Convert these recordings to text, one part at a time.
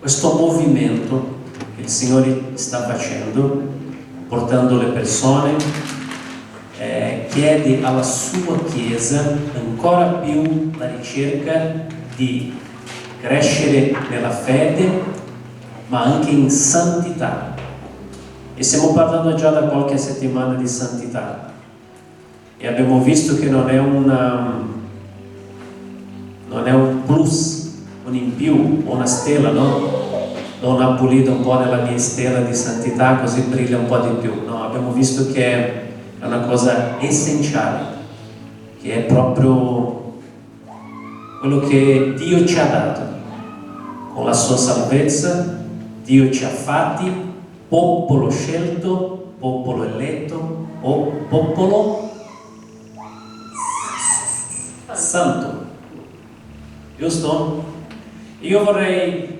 questo movimento che il Signore sta facendo, portando le persone, chiede alla sua Chiesa ancora più la ricerca di crescere nella fede, ma anche in santità. E stiamo parlando già da qualche settimana di santità e abbiamo visto che non è un plus, un in più, una stella, no? Do una pulita un po' nella mia stella di santità così brilla un po' di più. No, abbiamo visto che è una cosa essenziale, che è proprio quello che Dio ci ha dato. Con la sua salvezza Dio ci ha fatti popolo scelto, popolo eletto o popolo santo. Giusto? Io vorrei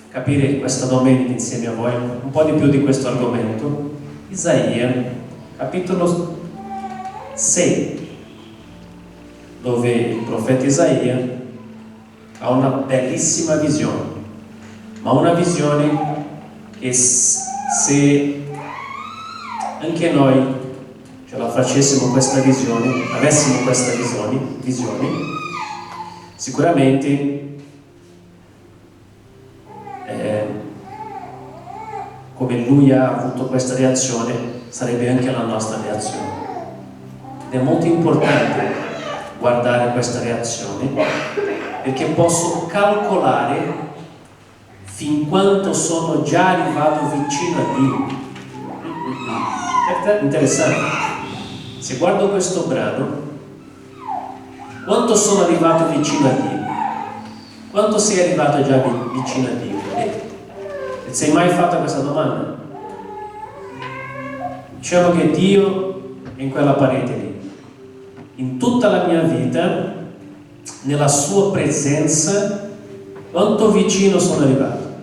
capire questa domenica insieme a voi un po' di più di questo argomento. Isaia, capitolo 6, dove il profeta Isaia ha una bellissima visione, ma una visione che se anche noi ce la facessimo questa visione, avessimo questa visione, sicuramente come lui ha avuto questa reazione sarebbe anche la nostra reazione. Ed è molto importante guardare questa reazione, perché posso calcolare fin quanto sono già arrivato vicino a Dio. È interessante. Se guardo questo brano, quanto sono arrivato vicino a Dio? Quanto sei arrivato già vicino a Dio? Ti sei mai fatto questa domanda? Diciamo che Dio è in quella parete lì. In tutta la mia vita, nella sua presenza, quanto vicino sono arrivato?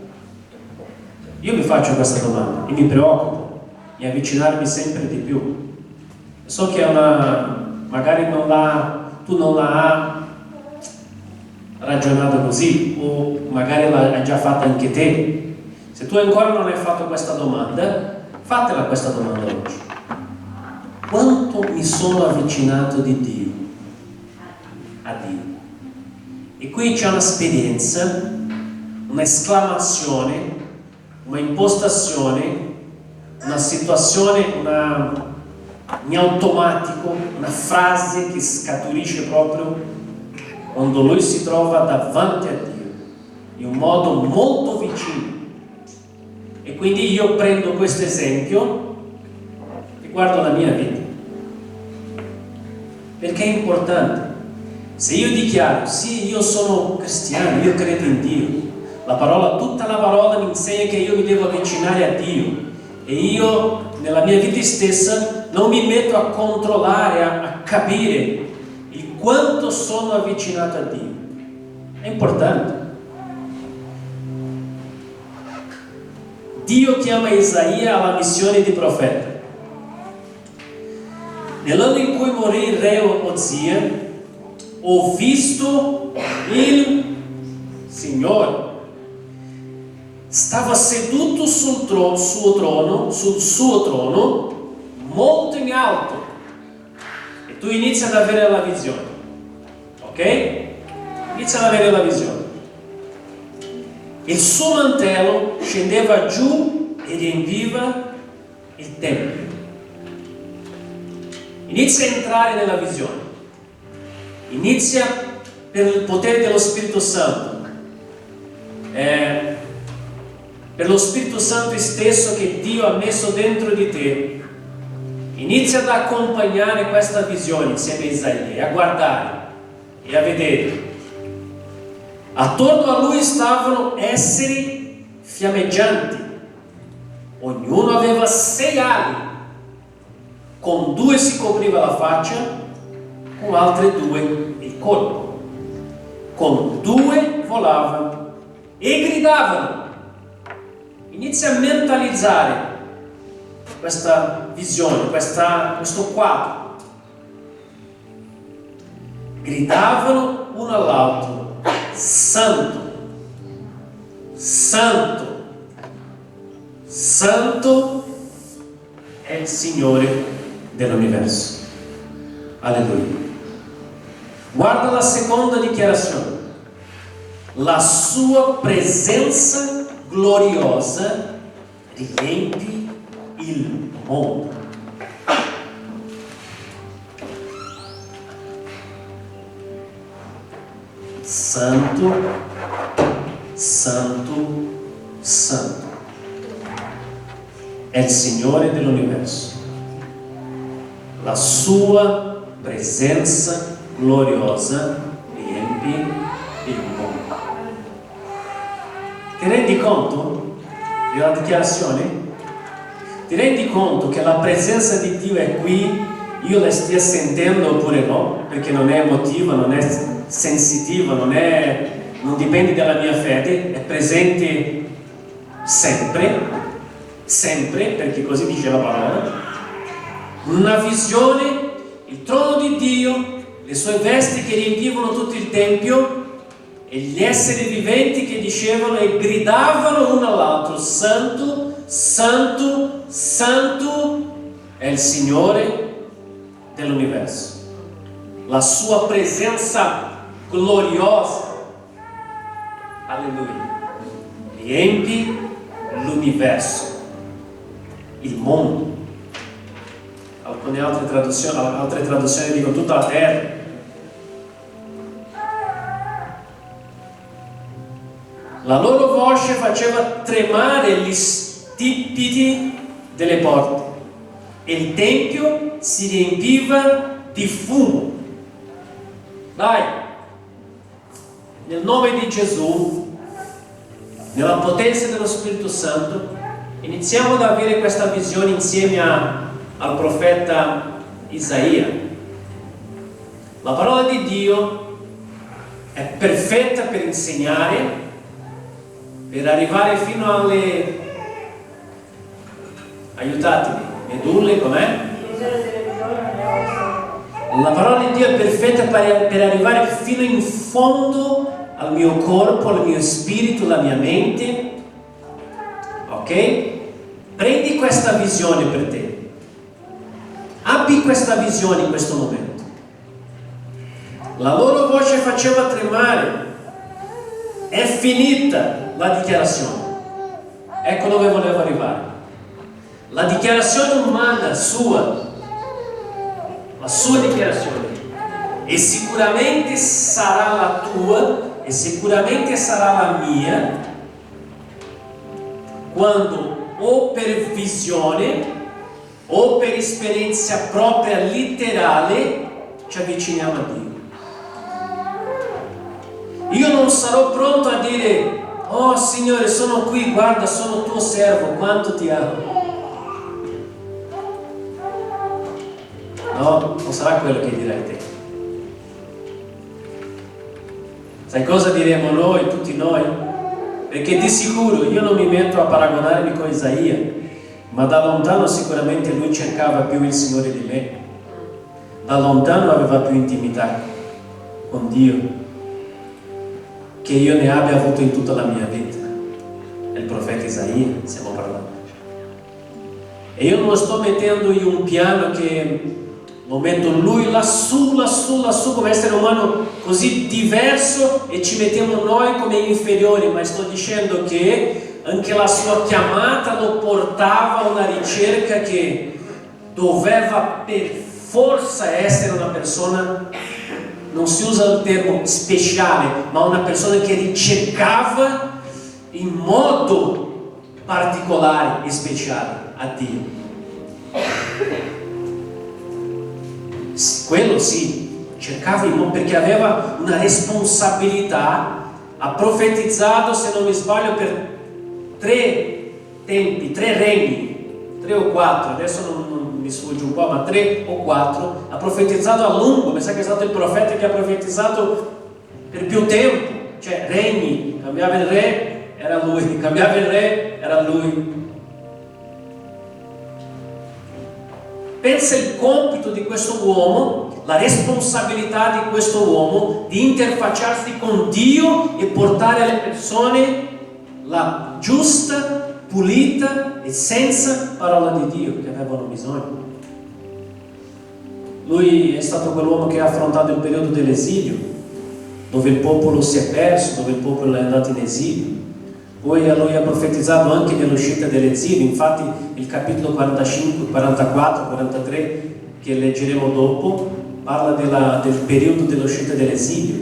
Io mi faccio questa domanda e mi preoccupo di avvicinarmi sempre di più. So che è magari tu non l'hai ragionato così, o magari l'hai già fatta anche te. Se tu ancora non hai fatto questa domanda, fatela questa domanda oggi. Quanto mi sono avvicinato di Dio? A Dio. E qui c'è un'esperienza, un'esclamazione, una impostazione, una situazione, in automatico, una frase che scaturisce proprio quando lui si trova davanti a Dio, in un modo molto vicino. E quindi io prendo questo esempio e guardo la mia vita, perché è importante. Se io dichiaro, sì, io sono cristiano, io credo in Dio, tutta la parola mi insegna che io mi devo avvicinare a Dio, e io nella mia vita stessa non mi metto a controllare, a capire il quanto sono avvicinato a Dio. È importante. Dio chiama Isaia alla missione di profeta. Nell'anno in cui morì il re Ozia, ho visto il Signore. Stava seduto sul suo trono, molto in alto. E tu inizi ad avere la visione. Ok? Inizia ad avere la visione. Il suo mantello scendeva giù e riempiva il tempio. Inizia a entrare nella visione. Inizia per il potere dello Spirito Santo. Per lo Spirito Santo stesso che Dio ha messo dentro di te. Inizia ad accompagnare questa visione insieme a Isaia e a guardare e a vedere. Attorno a lui stavano esseri fiammeggianti, ognuno aveva 6 ali, con 2 si copriva la faccia, con altre 2 il corpo, con 2 volavano e gridavano. Inizia a mentalizzare questa visione, questo quadro. Gridavano uno all'altro: Santo, santo, santo è il Signore dell'universo. Alleluia. Guarda la seconda dichiarazione. La sua presenza gloriosa riempie il mondo. Santo, santo, santo è il Signore dell'universo. La sua presenza gloriosa riempie il mondo. Ti rendi conto della dichiarazione? Ti rendi conto che la presenza di Dio è qui, io la stia sentendo oppure no? Perché non è emotiva, non è sensitiva, non dipende dalla mia fede, è presente sempre, sempre, perché così dice la parola. Una visione, il trono di Dio, le sue vesti che riempivano tutto il tempio e gli esseri viventi che dicevano e gridavano uno all'altro: santo, santo, santo è il Signore dell'universo. La sua presenza gloriosa, alleluia, riempie l'universo, il mondo. Alcune altre traduzioni dicono tutta la terra. La loro voce faceva tremare gli stipiti delle porte e il tempio si riempiva di fumo. Dai, nel nome di Gesù, nella potenza dello Spirito Santo, iniziamo ad avere questa visione insieme al profeta Isaia. La parola di Dio è perfetta per insegnare, per arrivare fino alle, aiutatemi, medulle, com'è? La parola di Dio è perfetta per arrivare fino in fondo al mio corpo, al mio spirito, alla mia mente. Ok? Prendi questa visione per te. Abbi questa visione in questo momento. La loro voce faceva tremare. È finita la dichiarazione. Ecco dove volevo arrivare. La dichiarazione umana sua, la sua dichiarazione, e sicuramente sarà la tua e sicuramente sarà la mia, quando o per visione o per esperienza propria letterale ci avviciniamo a Dio. Io non sarò pronto a dire: oh Signore, sono qui, guarda, sono tuo servo, quanto ti amo. No, non sarà quello che dirai te. Sai cosa diremo noi, tutti noi? Perché di sicuro io non mi metto a paragonarmi con Isaia, ma da lontano sicuramente lui cercava più il Signore di me. Da lontano aveva più intimità con Dio che io ne abbia avuto in tutta la mia vita. È il profeta Isaia, stiamo parlando. E io non lo sto mettendo in un piano che lo metto lui lassù, come essere umano così diverso, e ci mettiamo noi come inferiori, ma sto dicendo che anche la sua chiamata lo portava a una ricerca che doveva per forza essere una persona, non si usa il termine speciale, ma una persona che ricercava in modo particolare e speciale a Dio. Quello sì, cercava in modo, perché aveva una responsabilità. Ha profetizzato, se non mi sbaglio, per 3 tempi, 3 regni, 3 o 4, adesso non mi sfugge un po', ma 3 o 4. Ha profetizzato a lungo. Mi sa che è stato il profeta che ha profetizzato per più tempo, cioè regni, cambiava il re, era lui, cambiava il re, era lui. Pensa il compito di questo uomo, la responsabilità di questo uomo di interfacciarsi con Dio e portare alle persone la giusta, pulita e senza parola di Dio che avevano bisogno. Lui è stato quell'uomo che ha affrontato il periodo dell'esilio, dove il popolo si è perso, dove il popolo è andato in esilio. Poi lui ha profetizzato anche dell'uscita dell'esilio. Infatti il capitolo 45, 44, 43 che leggeremo dopo parla del periodo dell'uscita dell'esilio,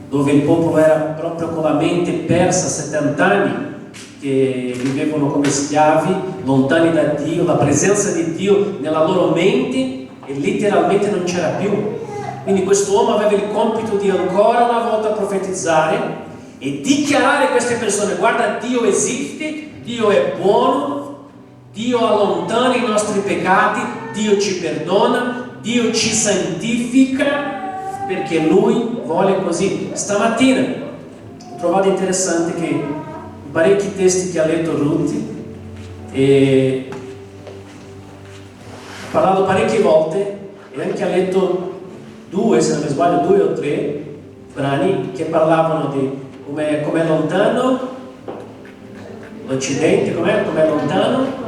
dove il popolo era proprio con la mente persa, 70 anni che vivevano come schiavi, lontani da Dio, la presenza di Dio nella loro mente e letteralmente non c'era più. Quindi quest'uomo aveva il compito di ancora una volta profetizzare e dichiarare a queste persone: guarda, Dio esiste, Dio è buono, Dio allontana i nostri peccati, Dio ci perdona, Dio ci santifica, perché Lui vuole così. Stamattina ho trovato interessante che in parecchi testi che ha letto Ruth e ha parlato parecchie volte, e anche ha letto due, se non mi sbaglio, 2 o 3 brani che parlavano di com'è lontano l'Occidente, com'è lontano.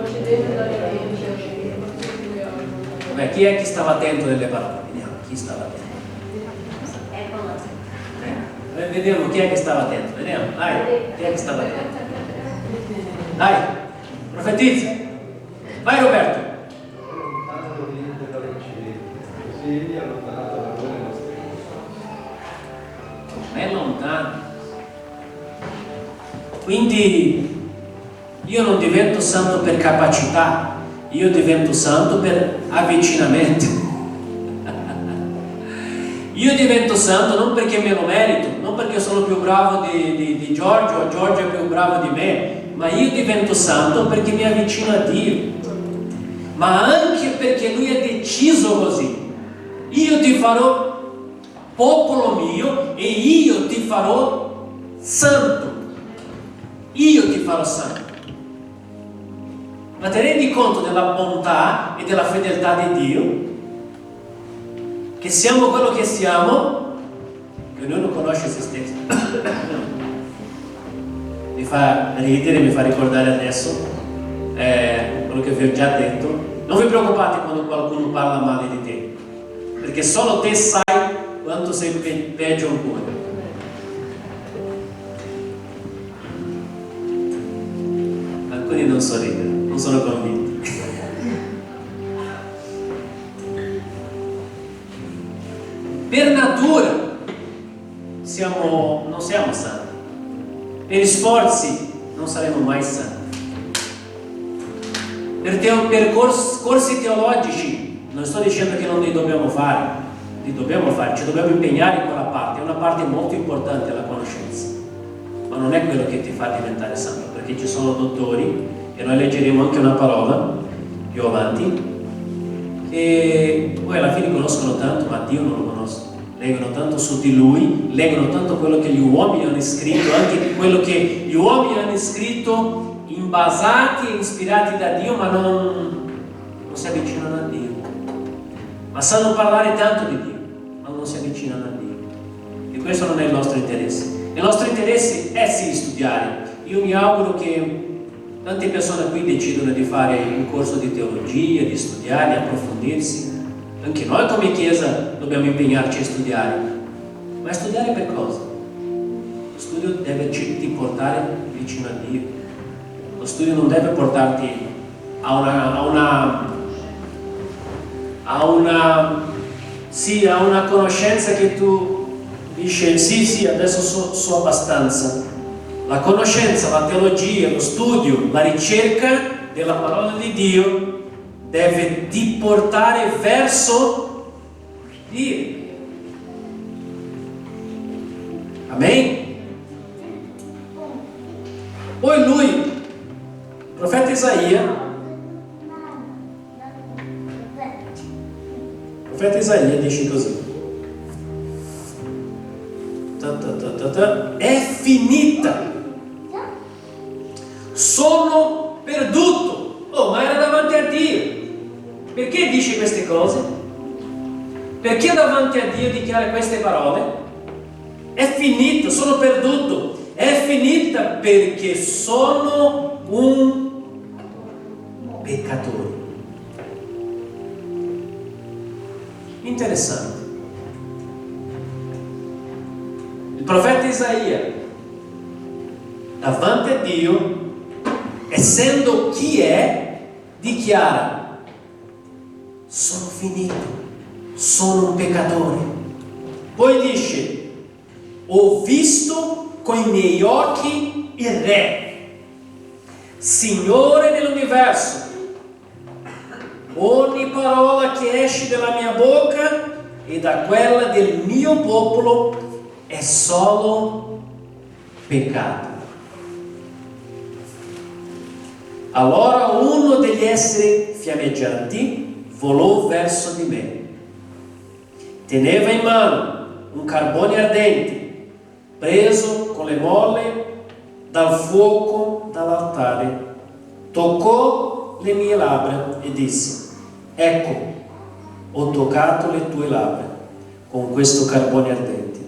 Chi è che stava attento nelle parole? Vediamo chi stava attento. Vediamo chi è che stava attento. Vediamo, dai, chi è che stava attento? Dai, profetizza. Vai Roberto. È lontano. Quindi io non divento santo per capacità, io divento santo per avvicinamento. Io divento santo non perché me lo merito, non perché sono più bravo di Giorgio o Giorgio è più bravo di me, ma io divento santo perché mi avvicino a Dio, ma anche perché Lui ha deciso così. Io ti farò popolo mio e io ti farò santo. Io ti farò santo. Ma ti rendi conto della bontà e della fedeltà di Dio? Che siamo quello che siamo, che ognuno conosce se stesso. Mi fa ridere, mi fa ricordare adesso quello che vi ho già detto. Non vi preoccupate quando qualcuno parla male di te, perché solo te sai quanto sei peggio ancora. Alcuni non sorridono, non sono convinti. Per natura non siamo santi, per sforzi non saremo mai santi, per corsi teologici non sto dicendo che non li dobbiamo fare, ci dobbiamo impegnare in quella parte, è una parte molto importante la conoscenza, ma non è quello che ti fa diventare santo, perché ci sono dottori, e noi leggeremo anche una parola più avanti, che poi alla fine conoscono tanto, ma Dio non lo conoscono. Leggono tanto su di Lui, leggono tanto quello che gli uomini hanno scritto, anche quello che gli uomini hanno scritto, basati e ispirati da Dio, ma non si avvicinano a Dio. Ma sanno parlare tanto di Dio, ma non si avvicinano a Dio. E questo non è il nostro interesse. Il nostro interesse è sì studiare. Io mi auguro che tante persone qui decidono di fare un corso di teologia, di studiare, di approfondirsi. Anche noi come Chiesa dobbiamo impegnarci a studiare, ma studiare per cosa? Lo studio deve ti portare vicino a Dio. Lo studio non deve portarti a una conoscenza che tu dici sì, adesso so abbastanza. La conoscenza, la teologia, lo studio, la ricerca della parola di Dio deve ti portare verso Dio. Amen? Poi lui, il profeta Isaia dice così: è finita, sono perduto. Oh, ma era davanti a Dio. Perché dice queste cose? Perché davanti a Dio dichiara queste parole? È finito, sono perduto. è finita perché sono un peccatore. Interessante. Il profeta Isaia, davanti a Dio, essendo chi è, dichiara: sono finito, sono un peccatore. Poi dice: ho visto con i miei occhi il Re, Signore dell'universo. Ogni parola che esce dalla mia bocca e da quella del mio popolo è solo peccato. Allora uno degli esseri fiammeggianti volò verso di me. Teneva in mano un carbone ardente, preso con le molle dal fuoco dall'altare. Toccò le mie labbra e disse: ecco, ho toccato le tue labbra con questo carbone ardente.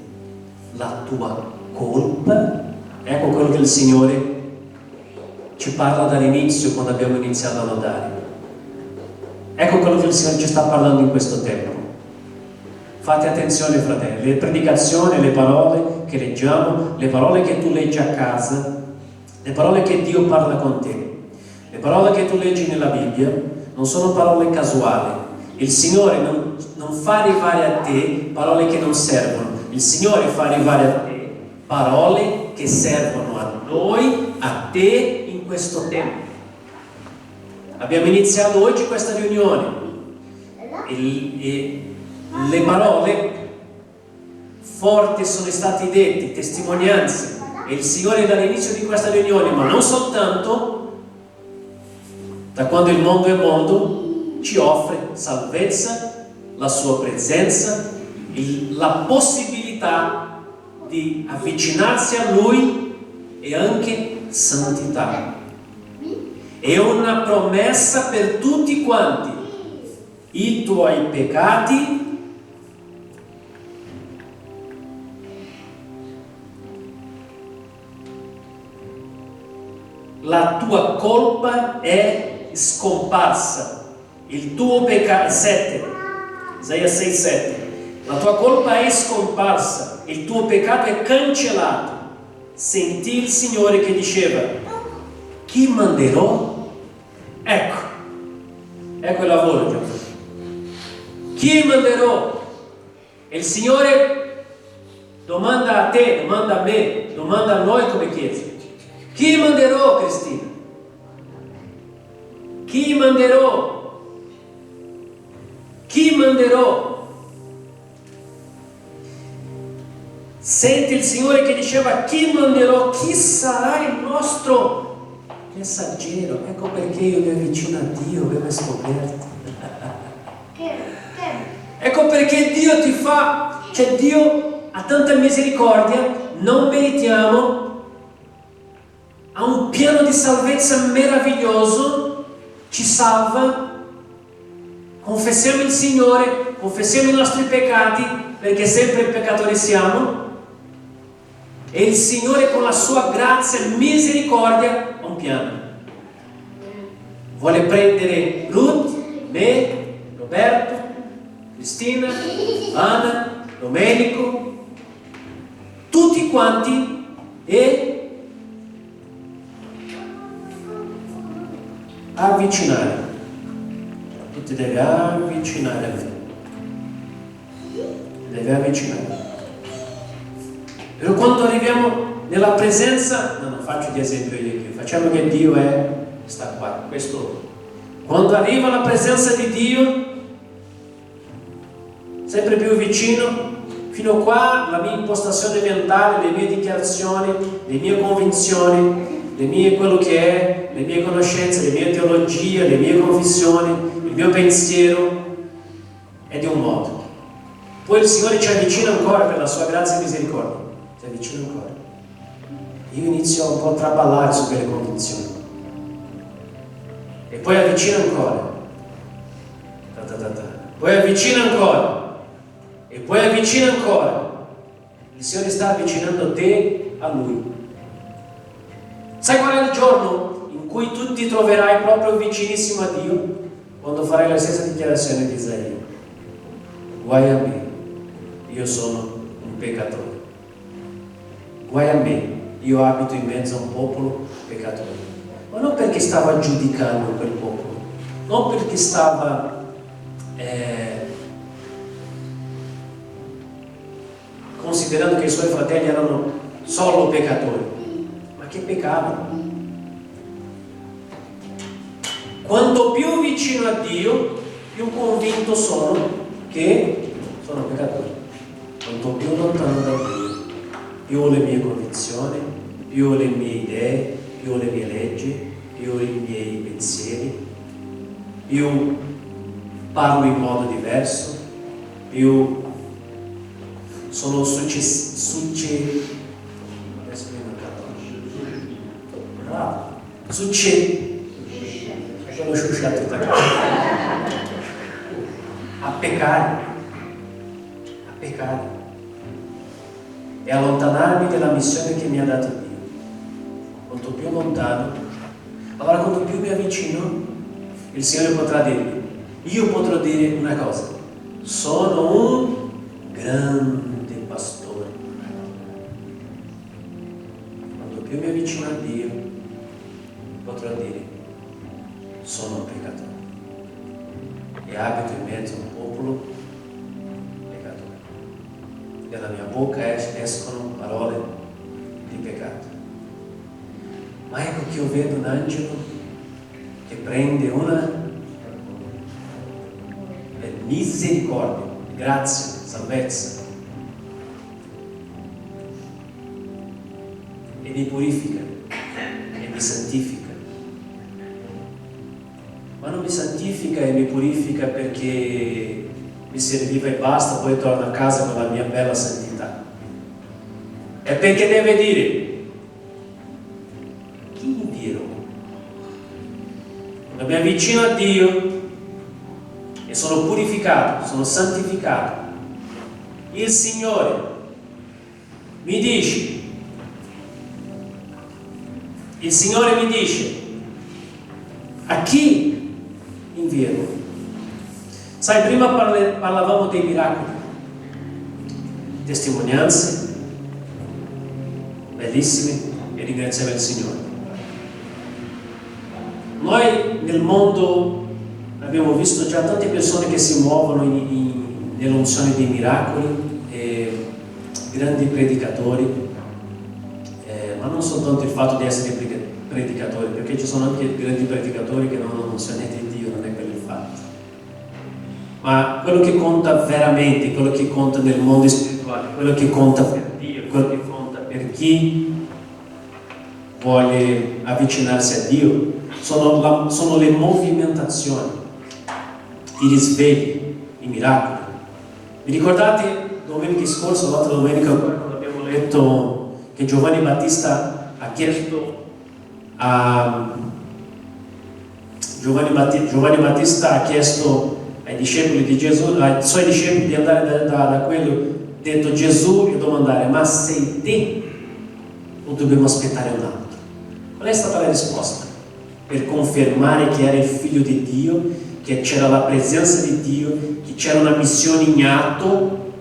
La tua colpa, ecco quello che il Signore ci parla dall'inizio, quando abbiamo iniziato a lodare. Ecco quello che il Signore ci sta parlando in questo tempo. Fate attenzione, fratelli, le predicazioni, le parole che leggiamo, le parole che tu leggi a casa, le parole che Dio parla con te, le parole che tu leggi nella Bibbia non sono parole casuali. Il Signore non fa arrivare a te parole che non servono. Il Signore fa arrivare a te parole che servono a noi, a te in questo tempo. Abbiamo iniziato oggi questa riunione e le parole forti sono state dette, testimonianze, e il Signore dall'inizio di questa riunione, ma non soltanto, da quando il mondo è mondo, ci offre salvezza, la sua presenza, la possibilità di avvicinarsi a Lui e anche santità. È una promessa per tutti quanti. I tuoi peccati la tua colpa è scomparsa, il tuo peccato, 7, Isaia 6,7, la tua colpa è scomparsa, il tuo peccato è cancellato. Sentì il Signore che diceva: chi manderò? Ecco il lavoro, Giovanni. Chi manderò? E il Signore domanda a te, domanda a me, domanda a noi come Chiesa: chi manderò, Cristina? Chi manderò? Chi manderò? Senti il Signore che diceva: chi manderò? Chi sarà il nostro messaggero? Ecco perché io mi avvicino a Dio, avevo scoperto. Ecco perché Dio ti fa, cioè Dio ha tanta misericordia, non meritiamo, ha un piano di salvezza meraviglioso, ci salva, confessiamo il Signore, confessiamo i nostri peccati, perché sempre peccatori siamo, e il Signore con la sua grazia e misericordia ha un piano. Vuole prendere Ruth, me, Roberto, Cristina, Anna, Domenico, tutti quanti, e avvicinare. Tu ti devi avvicinare a me. Ti devi avvicinare. Però quando arriviamo nella presenza, non faccio di esempio io qui, facciamo che Dio sta qua, questo. Quando arriva la presenza di Dio, sempre più vicino, fino qua la mia impostazione mentale, le mie dichiarazioni, le mie convinzioni, quello che è, le mie conoscenze, le mie teologie, le mie confessioni, il mio pensiero è di un modo. Poi il Signore ci avvicina ancora per la sua grazia e misericordia, ci avvicina ancora. Io inizio un po' a traballare su quelle convinzioni e poi avvicina ancora, poi avvicina ancora e poi avvicina ancora. Il Signore sta avvicinando te a Lui. Sai qual è il giorno in cui tu ti troverai proprio vicinissimo a Dio? Quando farai la stessa dichiarazione di Isaia: guai a me, io sono un peccatore. Guai a me, io abito in mezzo a un popolo peccatore. Ma non perché stava giudicando quel popolo, non perché stava considerando che i suoi fratelli erano solo peccatori, ma che peccavano. Quanto più vicino a Dio, più convinto sono che sono peccatore. Quanto più lontano da Dio, più ho le mie convinzioni, più ho le mie idee, più ho le mie leggi, più ho i miei pensieri, più parlo in modo diverso, più sono a peccare e allontanarmi dalla missione che mi ha dato Dio. Quanto più lontano, allora quanto più mi avvicino, il Signore potrà dirmi, io potrò dire una cosa: sono un grande pastore. Quanto più mi avvicino a Dio, potrò dire, sono un peccatore e abito in mezzo a un popolo peccatore. Dalla mia bocca escono parole di peccato. Ma ecco che io vedo un angelo che prende una misericordia, grazia, salvezza e mi purifica e mi santifica. Ma non mi santifica e mi purifica perché mi serviva e basta, poi torno a casa con la mia bella santità. È perché deve dire: chi invierò? Quando mi avvicino a Dio e sono purificato, sono santificato, il Signore mi dice, a chi invierò? Sai, prima parlavamo dei miracoli, testimonianze bellissime, e ringraziamo il Signore. Noi nel mondo abbiamo visto già tante persone che si muovono nell'unzione dei miracoli, grandi predicatori, ma non soltanto il fatto di essere predicatori, perché ci sono anche grandi predicatori che non hanno unzione di Dio, non è quello il fatto. Ma quello che conta veramente, quello che conta nel mondo spirituale, quello che conta per Dio, quello che conta per chi vuole avvicinarsi a Dio, sono le movimentazioni, i risvegli, i miracoli. Vi ricordate domenica scorsa, l'altra domenica, quando abbiamo letto che Giovanni Battista ha chiesto ai discepoli di Gesù, ai suoi discepoli, di andare da quello, detto Gesù, e domandare: ma sei te o dobbiamo aspettare un altro? Qual è stata la risposta? Per confermare che era il figlio di Dio, che c'era la presenza di Dio, che c'era una missione in atto,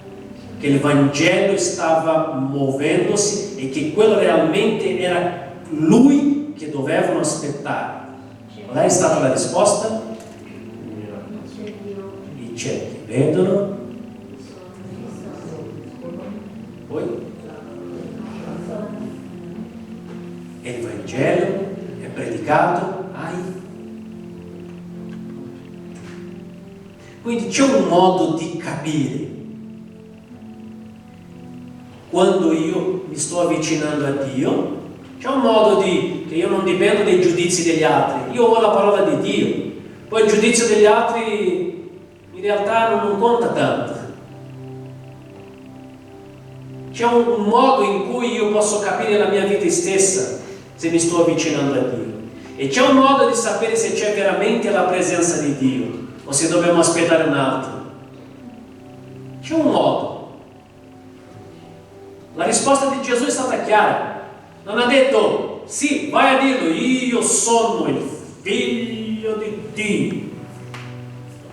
che il Vangelo stava muovendosi e che quello realmente era Lui che dovevano aspettare. Qual è stata la risposta? I ciechi vedono, poi e il Vangelo è predicato ai. Quindi c'è un modo di capire quando io mi sto avvicinando a Dio. C'è un modo che io non dipendo dai giudizi degli altri, io ho la parola di Dio, poi il giudizio degli altri in realtà non conta tanto. C'è un modo in cui io posso capire la mia vita stessa se mi sto avvicinando a Dio, e c'è un modo di sapere se c'è veramente la presenza di Dio o se dobbiamo aspettare un altro. C'è un modo. La risposta di Gesù è stata chiara. Non ha detto sì, vai a dirlo, io sono il figlio di Dio,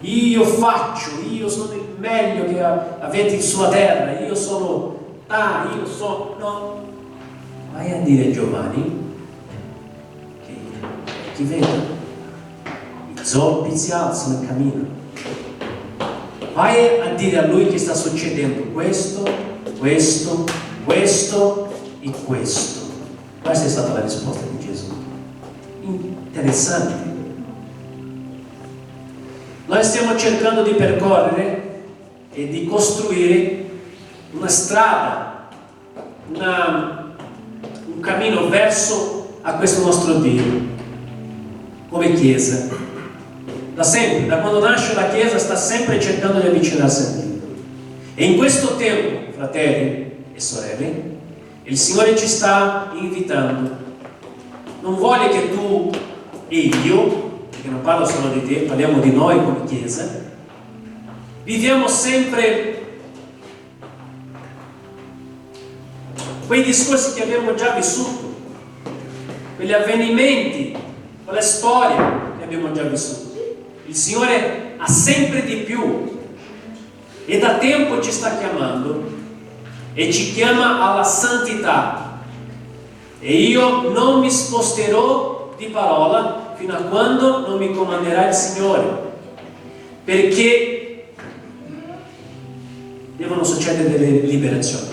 io faccio, io sono il meglio che avete sulla terra, io sono, no. Vai a dire a Giovanni che ti vedo, i zoppi si alzano e camminano. Vai a dire a lui che sta succedendo questo e questo. Questa è stata la risposta di Gesù. Interessante. Noi stiamo cercando di percorrere e di costruire una strada, un cammino verso a questo nostro Dio, come Chiesa. Da sempre, da quando nasce la Chiesa, sta sempre cercando di avvicinarsi a Dio. E in questo tempo, fratelli e sorelle, il Signore ci sta invitando. Non vuole che tu e io, perché non parlo solo di te, parliamo di noi come Chiesa, viviamo sempre quei discorsi che abbiamo già vissuto, quegli avvenimenti, quelle storie che abbiamo già vissuto. Il Signore ha sempre di più e da tempo ci sta chiamando e ci chiama alla santità. E io non mi sposterò di parola fino a quando non mi comanderà il Signore, perché devono succedere delle liberazioni.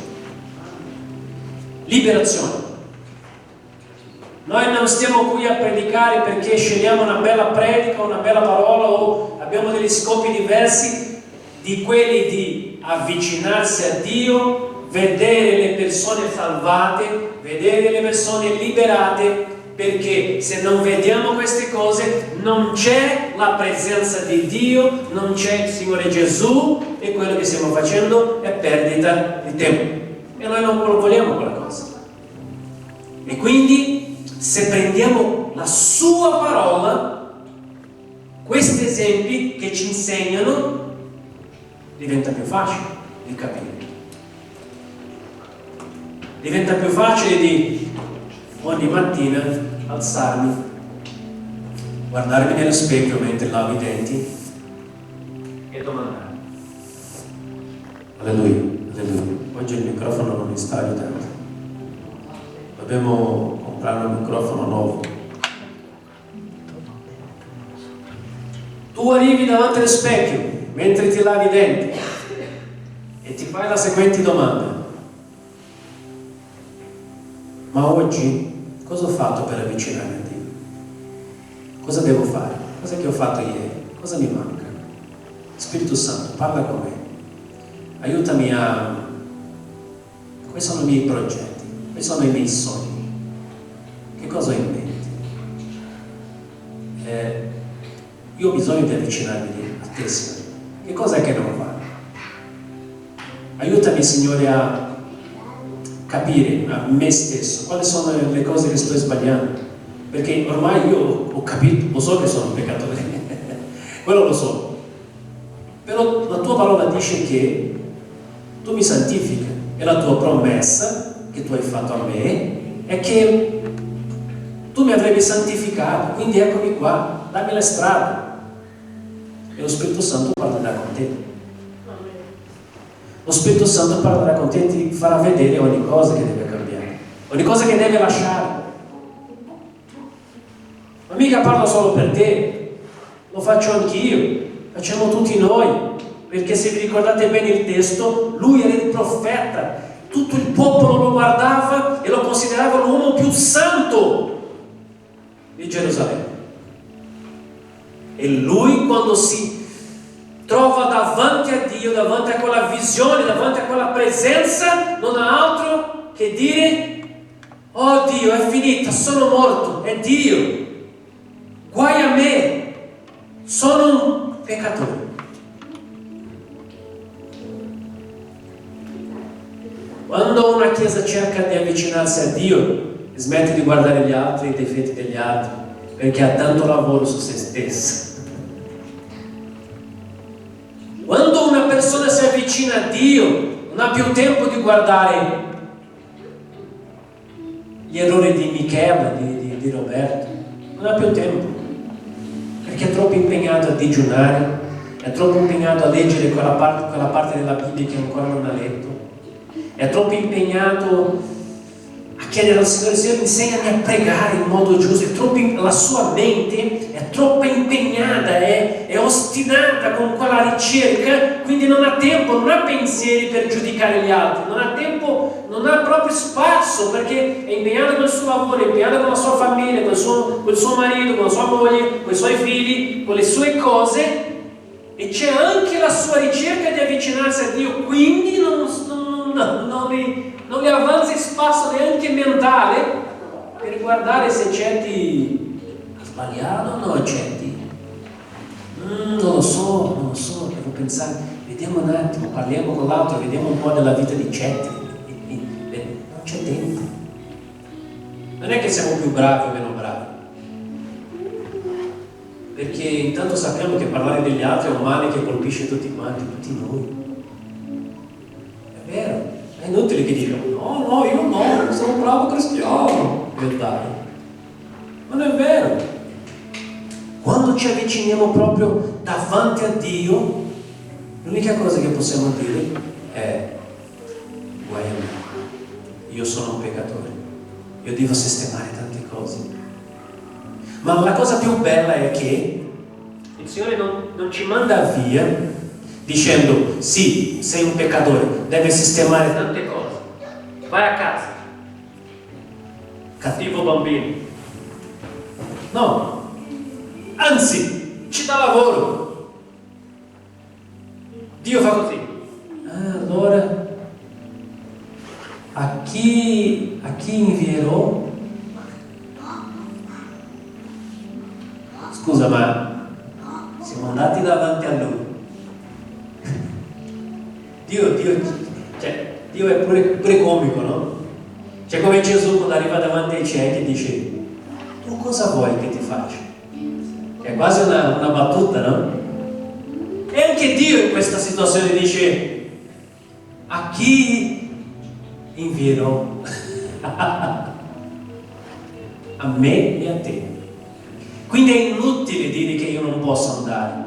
Noi non stiamo qui a predicare perché scegliamo una bella predica, una bella parola, o abbiamo degli scopi diversi di quelli di avvicinarsi a Dio, vedere le persone salvate, vedere le persone liberate, perché se non vediamo queste cose non c'è la presenza di Dio, non c'è il Signore Gesù, e quello che stiamo facendo è perdita di tempo e noi non vogliamo quella cosa. E quindi se prendiamo la sua parola, questi esempi che ci insegnano, diventa più facile di capire. Diventa più facile di ogni mattina alzarmi, guardarmi nello specchio mentre lavo i denti e domandare. Alleluia, alleluia. Oggi il microfono non mi sta aiutando. Dobbiamo comprare un microfono nuovo. Tu arrivi davanti allo specchio mentre ti lavi i denti e ti fai la seguente domanda: ma oggi cosa ho fatto per avvicinarmi a Dio? Cosa devo fare? Cosa che ho fatto ieri? Cosa mi manca? Spirito Santo, parla con me. Aiutami a... Quali sono i miei progetti? Quali sono i miei sogni? Che cosa ho in mente? Io ho bisogno di avvicinarmi a te, Signore. Che cosa è che non va? Aiutami, Signore, a capire a me stesso quali sono le cose che sto sbagliando, perché ormai io ho capito, lo so che sono un peccatore, quello lo so, però la tua parola dice che tu mi santifichi, e la tua promessa che tu hai fatto a me è che tu mi avrebbe santificato, quindi eccomi qua, dammi la strada, e lo Spirito Santo parlerà con te. Lo Spirito Santo parlerà con te e ti farà vedere ogni cosa che deve cambiare, ogni cosa che deve lasciare. Ma mica parlo solo per te, lo faccio anch'io, facciamo tutti noi, perché se vi ricordate bene il testo, lui era il profeta, tutto il popolo lo guardava e lo considerava l'uomo più santo di Gerusalemme. E lui, quando si trova davanti a Dio, davanti a quella visione, davanti a quella presenza, non ha altro che dire: oh Dio, è finita, sono morto, è Dio, guai a me, sono un peccatore. Quando una chiesa cerca di avvicinarsi a Dio, smette di guardare gli altri, i difetti degli altri, perché ha tanto lavoro su se stessa. Quando una persona si avvicina a Dio, non ha più tempo di guardare gli errori di Michela, di Roberto. Non ha più tempo, perché è troppo impegnato a digiunare, è troppo impegnato a leggere quella parte della Bibbia che ancora non ha letto, è troppo impegnato a chiedere al Signore: Signore, insegnami a pregare in modo giusto. La sua mente è troppo impegnata, è ostinata con quella ricerca, quindi non ha tempo, non ha pensieri per giudicare gli altri, non ha tempo, non ha proprio spazio, perché è impegnato con il suo lavoro, è impegnato con la sua famiglia, con il suo marito, con la sua moglie, con i suoi figli, con le sue cose, e c'è anche la sua ricerca di avvicinarsi a Dio, quindi non gli avanza spazio neanche mentale per guardare se certi ha sbagliato o no certi. Non lo so, devo pensare, vediamo un attimo, parliamo con l'altro, vediamo un po' della vita di certi. Non c'è tempo. Non è che siamo più bravi o meno bravi, perché intanto sappiamo che parlare degli altri è un male che colpisce tutti quanti, tutti noi. È vero. È inutile che dicano: no, io no, sono un bravo cristiano. E dai, non è vero. Quando ci avviciniamo proprio davanti a Dio, l'unica cosa che possiamo dire è: guarda, io sono un peccatore, io devo sistemare tante cose. Ma la cosa più bella è che il Signore non ci manda via dicendo: sì, sei un peccatore, devi sistemare tante cose, vai a casa, cattivo bambino. No, anzi, ci dà lavoro. Dio fa così. Allora, a chi invierò? Scusa, ma siamo andati davanti a Lui. Dio è pure comico, no? Cioè, come Gesù quando arriva davanti ai ciechi dice: tu cosa vuoi che ti faccia? È quasi una battuta, no? E anche Dio in questa situazione dice: a chi invierò? A me e a te. Quindi è inutile dire che io non posso andare,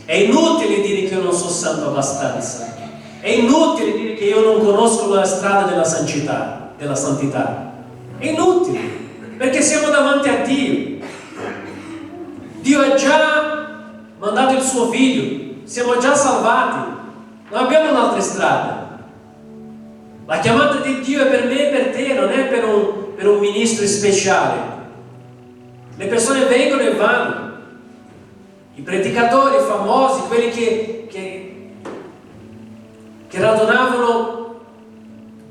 è inutile dire che io non sono santo abbastanza, è inutile dire che io non conosco la strada della santità, è inutile, perché siamo davanti a Dio. Dio ha già mandato il suo figlio, siamo già salvati, non abbiamo un'altra strada. La chiamata di Dio è per me e per te, non è per un ministro speciale. Le persone vengono e vanno, i predicatori famosi, quelli che radunavano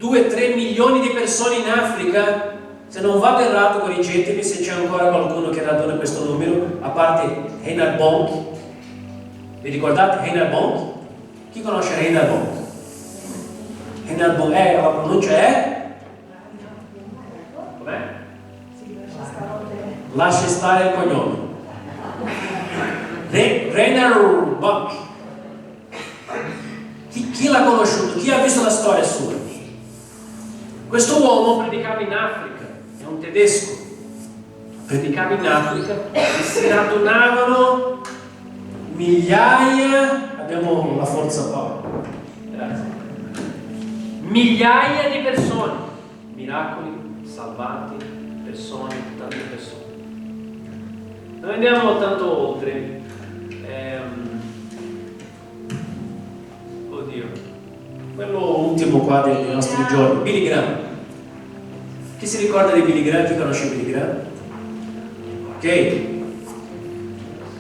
2-3 milioni di persone in Africa. Se non vado errato, correggetemi se c'è ancora qualcuno che raduna questo numero, a parte Reinhard Bonk. Vi ricordate Reinhard Bonk? Chi conosce Reinhard Bonk? Reinhard Bonk, la pronuncia è? Com'è? Lascia stare il cognome. Reinhard Bonk. Chi l'ha conosciuto? Chi ha visto la storia sua? Questo uomo predicava in Africa, è un tedesco, predicava in Africa e si radunavano migliaia, abbiamo la forza qua, grazie, migliaia di persone, miracoli, salvati, persone, tante persone. Non andiamo tanto oltre. Quello ultimo qua dei nostri giorni, Billy Graham. Chi si ricorda di Billy Graham? Chi conosce Billy Graham? Ok?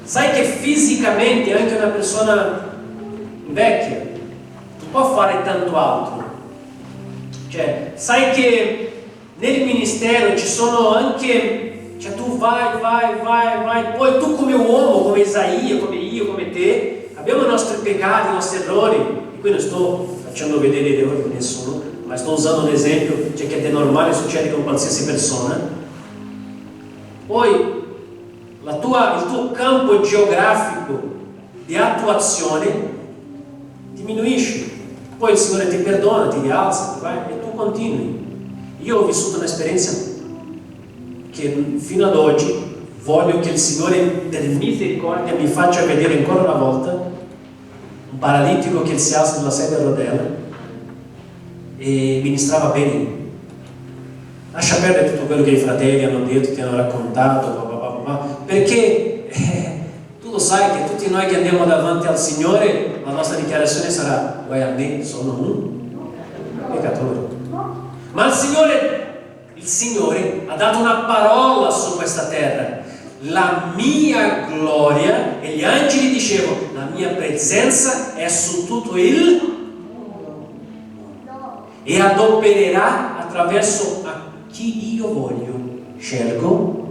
Sai che fisicamente anche una persona vecchia non può fare tanto altro. Cioè, sai che nel ministero ci sono anche, cioè tu vai, poi tu come uomo, come Isaia, come io, come te, abbiamo i nostri peccati, i nostri errori, e qui non sto facendo vedere gli errori di nessuno, ma sto usando un esempio, cioè che è normale, succede con qualsiasi persona. Poi il tuo campo geografico di attuazione diminuisce, poi il Signore ti perdona, ti rialza, e tu continui. Io ho vissuto un'esperienza che fino ad oggi voglio che il Signore per misericordia mi faccia vedere ancora una volta un paralitico che si alza sulla sedia a rotelle e ministrava bene. Lascia perdere tutto quello che i fratelli hanno detto, ti hanno raccontato, perché tu lo sai che tutti noi che andiamo davanti al Signore, la nostra dichiarazione sarà: guai a me, sono un peccatore. Ma il Signore ha dato una parola su questa terra: la mia gloria, e gli angeli dicevano: la mia presenza è su tutto il e adopererà attraverso a chi io voglio, scelgo.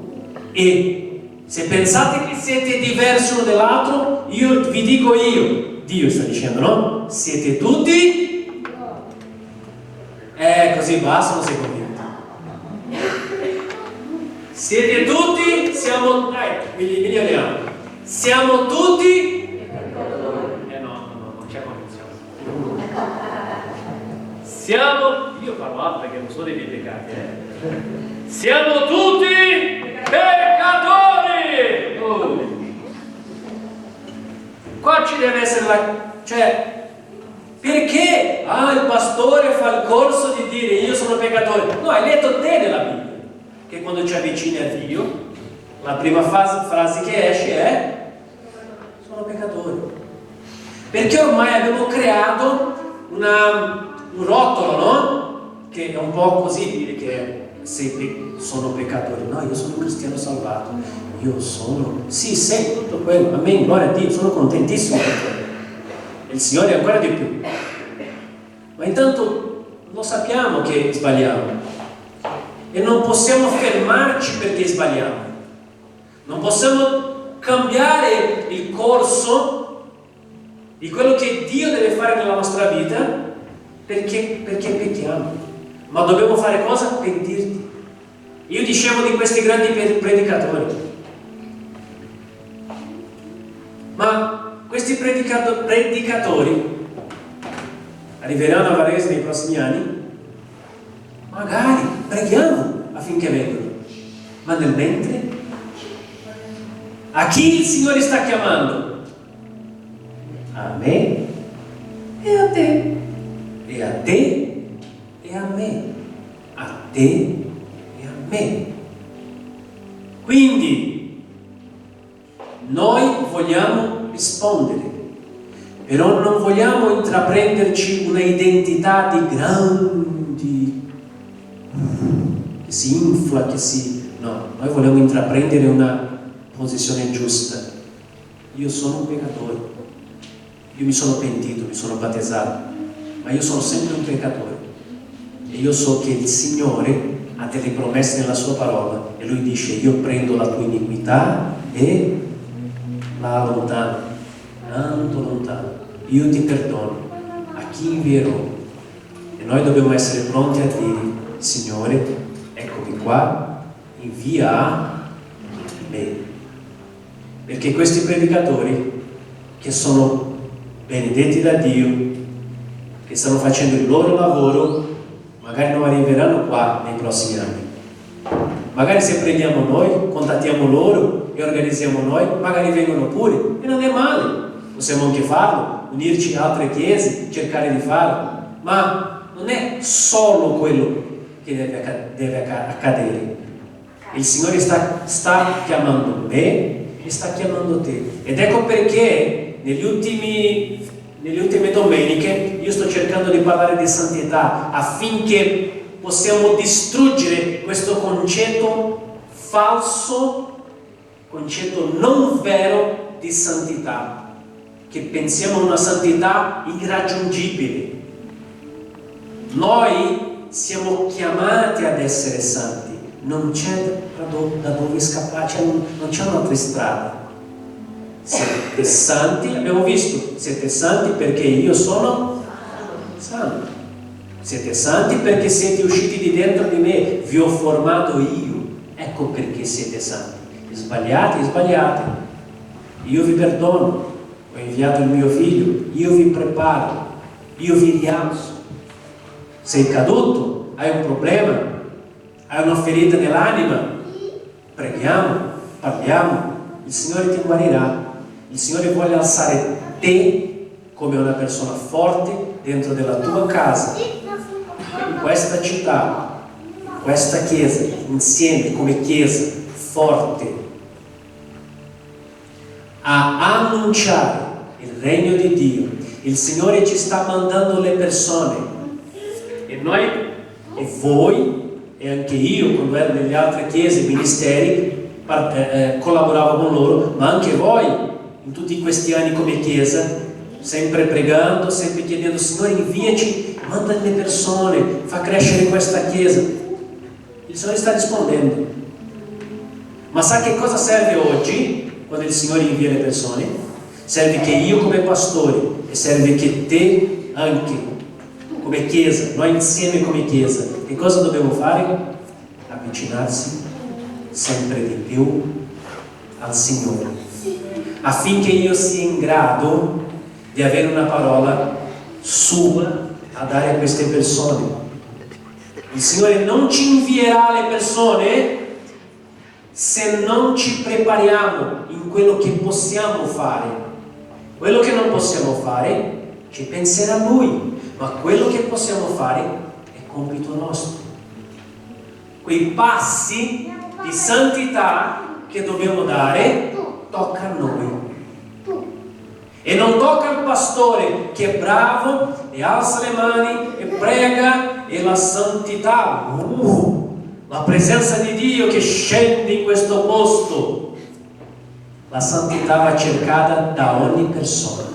E se pensate che siete diversi uno dall'altro, io vi dico, Dio sta dicendo, no? Siete tutti così basta, non sei convinto. Siete tutti, siamo, miglioriamo. Siamo tutti non c'è convinzione. Io parlo altro perché non so dei miei peccati. Siamo tutti peccatori. Qua ci deve essere perché il pastore fa il corso di dire io sono peccatore? No, hai letto te nella Bibbia che quando ci avvicini a Dio la prima frase che esce è: sono peccatore. Perché ormai abbiamo creato un rotolo, no? Che è un po' così dire che sono peccatore. No, io sono un cristiano salvato, io sono, sì, sei tutto quello, amen, gloria a Dio, sono contentissimo per te. Il Signore è ancora di più. Ma intanto lo sappiamo che sbagliamo e non possiamo fermarci perché sbagliamo. Non possiamo cambiare il corso di quello che Dio deve fare nella nostra vita perché pecchiamo. Ma dobbiamo fare cosa? Pentirti. Io dicevo di questi grandi predicatori, ma questi predicatori arriveranno a Varese nei prossimi anni? Magari, preghiamo affinché vengano, ma nel mentre a chi il Signore sta chiamando? A me e a te, e a te e a me, a te e a me. Quindi noi vogliamo rispondere, però non vogliamo intraprenderci una identità di grandi che si infla, no, noi vogliamo intraprendere una posizione giusta. Io sono un peccatore, io mi sono pentito, mi sono battezzato, ma io sono sempre un peccatore e io so che il Signore ha delle promesse nella sua parola e Lui dice: io prendo la tua iniquità e la allontano, tanto lontano, io ti perdono, a chi invierò. E noi dobbiamo essere pronti a dire: Signore, eccomi qua, invia a me. Perché questi predicatori che sono benedetti da Dio, che stanno facendo il loro lavoro, magari non arriveranno qua nei prossimi anni. Magari se prendiamo noi, contattiamo loro e organizziamo noi, magari vengono pure, e non è male, possiamo anche farlo, unirci a altre chiese, cercare di farlo, ma non è solo quello che deve accadere. Il Signore sta chiamando me e sta chiamando te, ed ecco perché nelle ultime domeniche io sto cercando di parlare di santità affinché possiamo distruggere questo concetto falso, concetto non vero di santità, che pensiamo a una santità irraggiungibile. Noi siamo chiamati ad essere santi, non c'è da dove scappare, non c'è un'altra strada. Siete santi, abbiamo visto, siete santi perché io sono santo. Siete santi perché siete usciti di dentro di me, vi ho formato io. Ecco perché siete santi. Sbagliate. Io vi perdono, ho inviato il mio figlio, io vi preparo, io vi rialzo. Sei caduto, hai un problema, hai una ferita nell'anima, preghiamo, parliamo, il Signore ti guarirà. Il Signore vuole alzare te come una persona forte dentro della tua casa, in questa città, questa chiesa, insieme come chiesa forte, a annunciare il regno di Dio. Il Signore ci sta mandando le persone, e noi, e voi, e anche io quando ero nelle altre chiese, ministeri, collaboravo con loro, ma anche voi in tutti questi anni come chiesa, sempre pregando, sempre chiedendo: Signore, inviaci, manda le persone, fa crescere questa chiesa. Il Signore sta rispondendo. Ma sa che cosa serve oggi quando il Signore invia le persone? Serve che io come pastore, e serve che te anche come chiesa, noi insieme come chiesa, che cosa dobbiamo fare? Avvicinarsi sempre di più al Signore, affinché io sia in grado di avere una parola sua a dare a queste persone. Il Signore non ci invierà le persone se non ci prepariamo in quello che possiamo fare. Quello che non possiamo fare ci penserà Lui, ma quello che possiamo fare è compito nostro. Quei passi di santità che dobbiamo dare tocca a noi. E non tocca al pastore che è bravo e alza le mani e prega, e la santità, la presenza di Dio che scende in questo posto. La santità va cercata da ogni persona,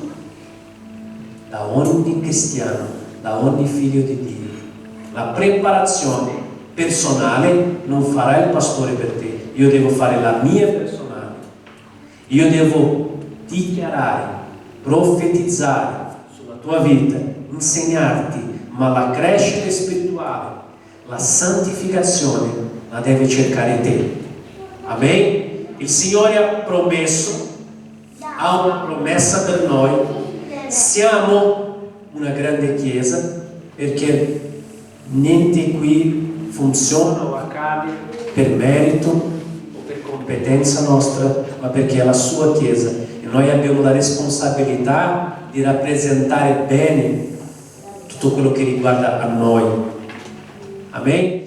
da ogni cristiano, da ogni figlio di Dio. La preparazione personale non farà il pastore per te. Io devo fare la mia personale. Io devo dichiarare, profetizzare sulla tua vita, insegnarti, ma la crescita spirituale, la santificazione la devi cercare te. Amen? Il Signore ha promesso, ha una promessa per noi. Siamo una grande chiesa, perché niente qui funziona o accade per merito o per competenza nostra, ma perché è la sua chiesa e noi abbiamo la responsabilità di rappresentare bene tutto quello che riguarda a noi. Amen?